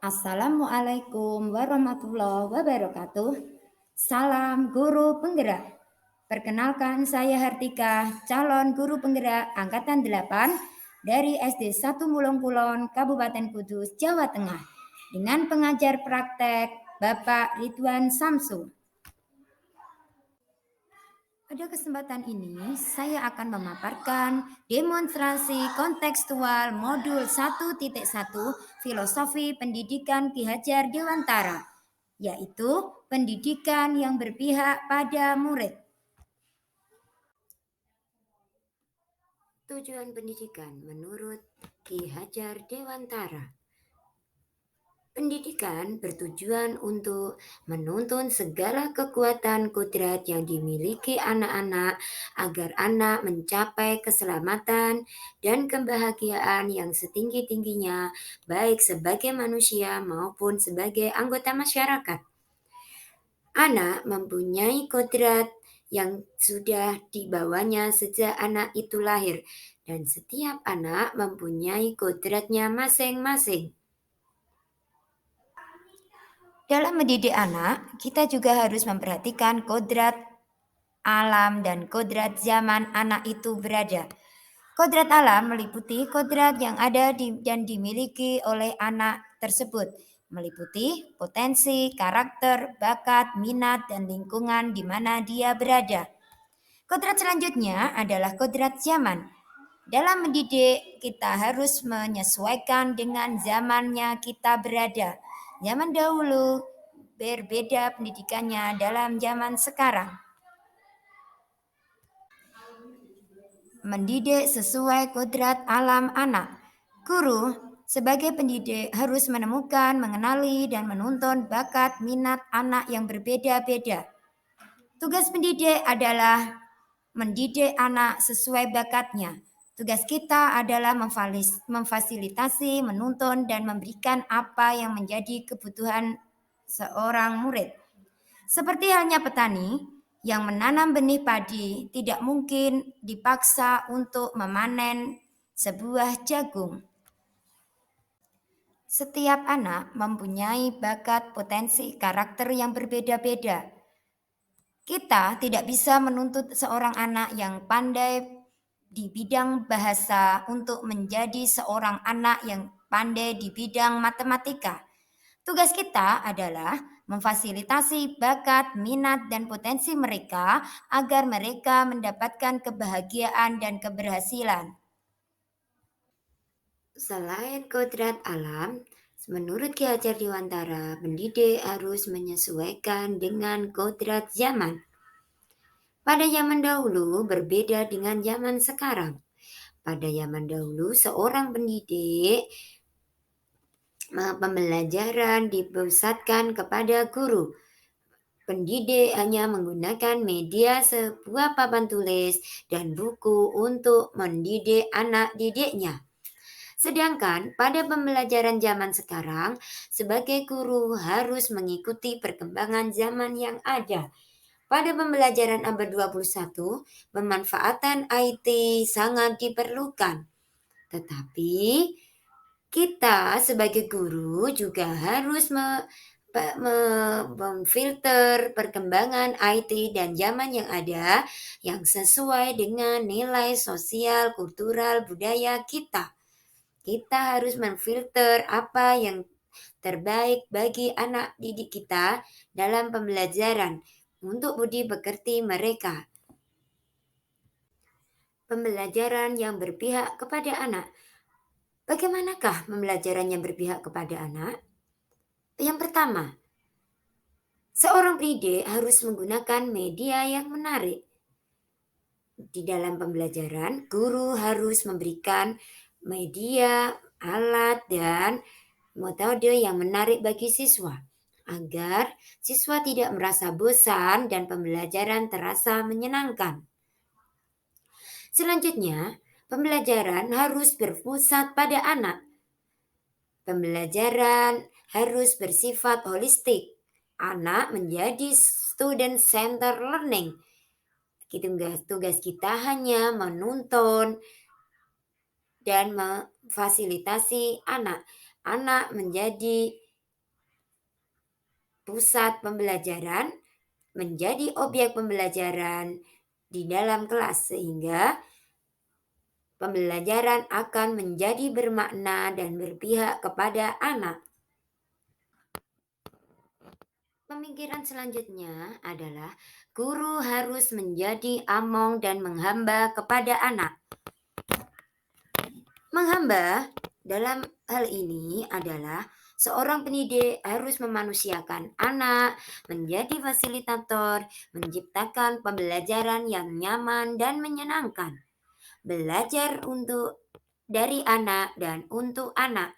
Assalamualaikum warahmatullahi wabarakatuh. Salam guru penggerak. Perkenalkan saya Hartika, calon guru penggerak angkatan 8 dari SD 1 Mulong Kulon, Kabupaten Kudus, Jawa Tengah. Dengan pengajar praktek Bapak Ridwan Samsu. Pada kesempatan ini, saya akan memaparkan demonstrasi kontekstual modul 1.1 Filosofi Pendidikan Ki Hajar Dewantara, yaitu pendidikan yang berpihak pada murid. Tujuan pendidikan menurut Ki Hajar Dewantara. Pendidikan bertujuan untuk menuntun segala kekuatan kodrat yang dimiliki anak-anak agar anak mencapai keselamatan dan kebahagiaan yang setinggi-tingginya baik sebagai manusia maupun sebagai anggota masyarakat. Anak mempunyai kodrat yang sudah dibawanya sejak anak itu lahir dan setiap anak mempunyai kodratnya masing-masing. Dalam mendidik anak, kita juga harus memperhatikan kodrat alam dan kodrat zaman anak itu berada. Kodrat alam meliputi kodrat yang ada dan dimiliki oleh anak tersebut, meliputi potensi, karakter, bakat, minat, dan lingkungan di mana dia berada. Kodrat selanjutnya adalah kodrat zaman. Dalam mendidik, kita harus menyesuaikan dengan zamannya kita berada. Zaman dahulu berbeda pendidikannya dalam zaman sekarang. Mendidik sesuai kodrat alam anak. Guru sebagai pendidik harus menemukan, mengenali, dan menuntun bakat minat anak yang berbeda-beda. Tugas pendidik adalah mendidik anak sesuai bakatnya. Tugas kita adalah memfasilitasi, menuntun, dan memberikan apa yang menjadi kebutuhan seorang murid. Seperti halnya petani yang menanam benih padi, tidak mungkin dipaksa untuk memanen sebuah jagung. Setiap anak mempunyai bakat, potensi, karakter yang berbeda-beda. Kita tidak bisa menuntut seorang anak yang pandai di bidang bahasa untuk menjadi seorang anak yang pandai di bidang matematika. Tugas kita adalah memfasilitasi bakat, minat, dan potensi mereka agar mereka mendapatkan kebahagiaan dan keberhasilan. Selain kodrat alam, menurut Ki Hajar Dewantara, pendidik harus menyesuaikan dengan kodrat zaman. Pada zaman dahulu berbeda dengan zaman sekarang. Pada zaman dahulu seorang pendidik pembelajaran dipusatkan kepada guru. Pendidik hanya menggunakan media sebuah papan tulis dan buku untuk mendidik anak didiknya. Sedangkan pada pembelajaran zaman sekarang, sebagai guru harus mengikuti perkembangan zaman yang ada. Pada pembelajaran abad 21, pemanfaatan IT sangat diperlukan. Tetapi kita sebagai guru juga harus memfilter perkembangan IT dan zaman yang ada yang sesuai dengan nilai sosial, kultural, budaya kita. Kita harus memfilter apa yang terbaik bagi anak didik kita dalam pembelajaran untuk budi pekerti mereka. Pembelajaran yang berpihak kepada anak. Bagaimanakah pembelajaran yang berpihak kepada anak? Yang pertama, seorang pendidik harus menggunakan media yang menarik. Di dalam pembelajaran, guru harus memberikan media, alat, dan metode yang menarik bagi siswa, agar siswa tidak merasa bosan dan pembelajaran terasa menyenangkan. Selanjutnya, pembelajaran harus berpusat pada anak. Pembelajaran harus bersifat holistik. Anak menjadi student-centered learning. Tugas kita hanya menuntun dan memfasilitasi anak. Anak menjadi pusat pembelajaran menjadi objek pembelajaran di dalam kelas sehingga pembelajaran akan menjadi bermakna dan berpihak kepada anak. Pemikiran selanjutnya adalah guru harus menjadi among dan menghamba kepada anak. Menghamba dalam hal ini adalah seorang pendidik harus memanusiakan anak, menjadi fasilitator, menciptakan pembelajaran yang nyaman dan menyenangkan. Belajar dari anak dan untuk anak.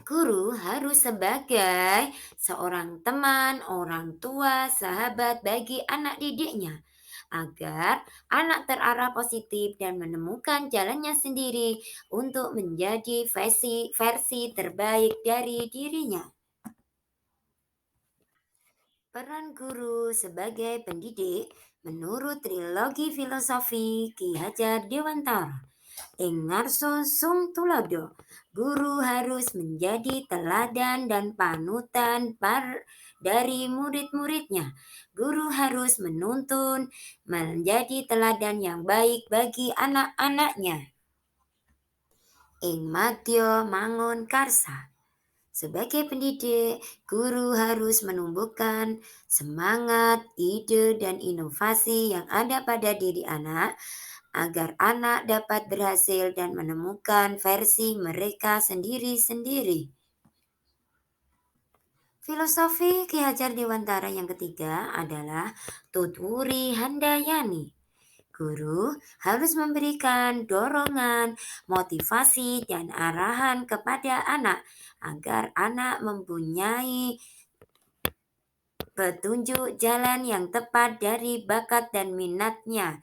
Guru harus sebagai seorang teman, orang tua, sahabat bagi anak didiknya, agar anak terarah positif dan menemukan jalannya sendiri untuk menjadi versi terbaik dari dirinya. Peran guru sebagai pendidik menurut trilogi filosofi Ki Hajar Dewantara. Ing ngarsa sung tulodo, guru harus menjadi teladan dan panutan dari murid-muridnya. Guru harus menuntun menjadi teladan yang baik bagi anak-anaknya. Ing madya mangun karsa. Sebagai pendidik, guru harus menumbuhkan semangat, ide, dan inovasi yang ada pada diri anak agar anak dapat berhasil dan menemukan versi mereka sendiri-sendiri. Filosofi Ki Hajar Dewantara yang ketiga adalah Tutwuri Handayani. Guru harus memberikan dorongan, motivasi, dan arahan kepada anak agar anak mempunyai petunjuk jalan yang tepat dari bakat dan minatnya.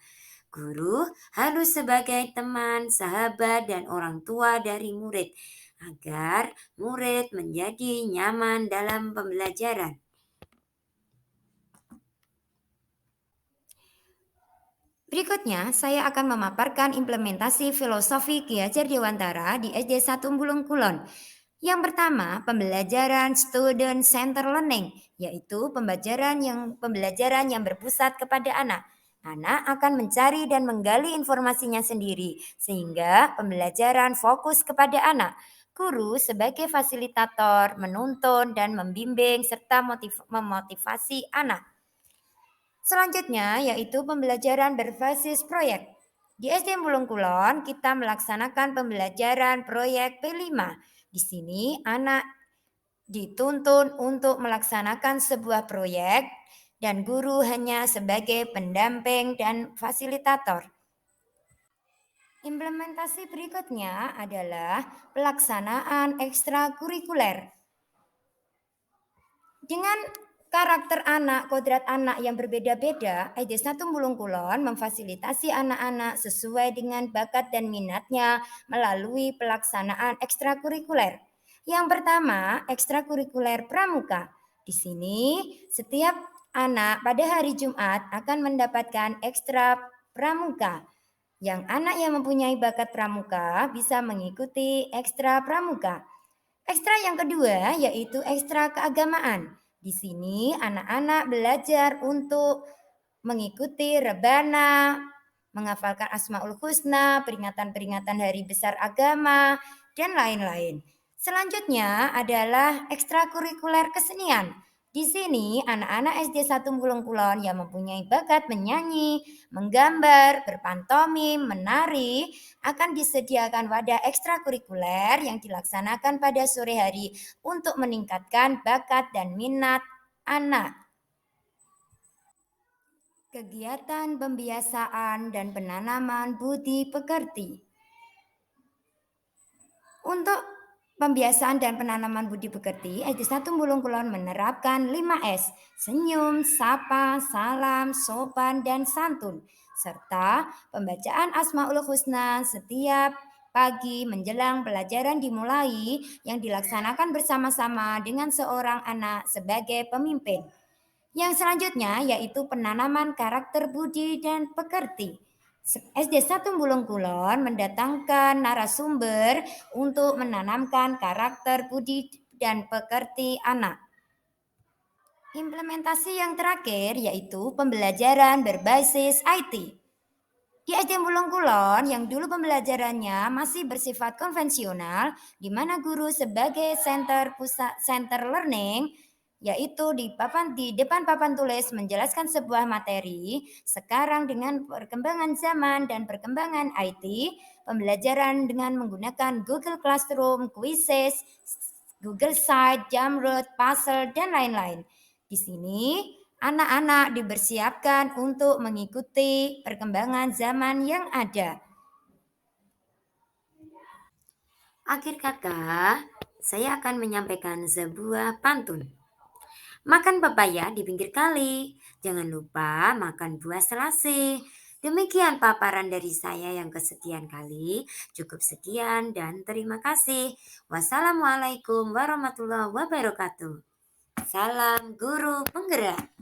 Guru harus sebagai teman, sahabat, dan orang tua dari murid agar murid menjadi nyaman dalam pembelajaran. Berikutnya, saya akan memaparkan implementasi filosofi Ki Hajar Dewantara di SD 1 Bulung Kulon. Yang pertama, pembelajaran student center learning, yaitu pembelajaran yang berpusat kepada anak. Anak akan mencari dan menggali informasinya sendiri, sehingga pembelajaran fokus kepada anak. Guru sebagai fasilitator, menuntun dan membimbing serta memotivasi anak. Selanjutnya yaitu pembelajaran berbasis proyek. Di SD Mulung Kulon kita melaksanakan pembelajaran proyek P5. Di sini anak dituntun untuk melaksanakan sebuah proyek dan guru hanya sebagai pendamping dan fasilitator. Implementasi berikutnya adalah pelaksanaan ekstrakurikuler. Dengan karakter anak, kodrat anak yang berbeda-beda, SD 1 Mulung Kulon memfasilitasi anak-anak sesuai dengan bakat dan minatnya melalui pelaksanaan ekstrakurikuler. Yang pertama, ekstrakurikuler pramuka. Di sini, setiap anak pada hari Jumat akan mendapatkan ekstra pramuka. Yang anak yang mempunyai bakat pramuka bisa mengikuti ekstra pramuka. Ekstra yang kedua yaitu ekstra keagamaan. Di sini anak-anak belajar untuk mengikuti rebana, menghafalkan Asmaul Husna, peringatan-peringatan hari besar agama, dan lain-lain. Selanjutnya adalah ekstrakurikuler kesenian. Di sini anak-anak SD 1 Bulung Kulon yang mempunyai bakat menyanyi, menggambar, berpantomim, menari akan disediakan wadah ekstrakurikuler yang dilaksanakan pada sore hari untuk meningkatkan bakat dan minat anak. Kegiatan pembiasaan dan penanaman budi pekerti. Untuk pembiasaan dan penanaman budi pekerti, SD 1 Bulung Kulon menerapkan 5S, senyum, sapa, salam, sopan, dan santun, serta pembacaan Asmaul Husna setiap pagi menjelang pelajaran dimulai yang dilaksanakan bersama-sama dengan seorang anak sebagai pemimpin. Yang selanjutnya yaitu penanaman karakter budi dan pekerti. SD 1 Bulung Kulon mendatangkan narasumber untuk menanamkan karakter budi dan pekerti anak. Implementasi yang terakhir yaitu pembelajaran berbasis IT. Di SD Mulung Kulon yang dulu pembelajarannya masih bersifat konvensional, di mana guru sebagai center learning, yaitu di depan papan tulis menjelaskan sebuah materi. Sekarang dengan perkembangan zaman dan perkembangan IT, pembelajaran dengan menggunakan Google Classroom, Quizzes, Google Site, Jamroot, Puzzle, dan lain-lain. Di sini, anak-anak dipersiapkan untuk mengikuti perkembangan zaman yang ada. Akhir kata, saya akan menyampaikan sebuah pantun. Makan pepaya di pinggir kali, jangan lupa makan buah selasih. Demikian paparan dari saya yang kesekian kali. Cukup sekian dan terima kasih. Wassalamualaikum warahmatullahi wabarakatuh. Salam guru penggerak.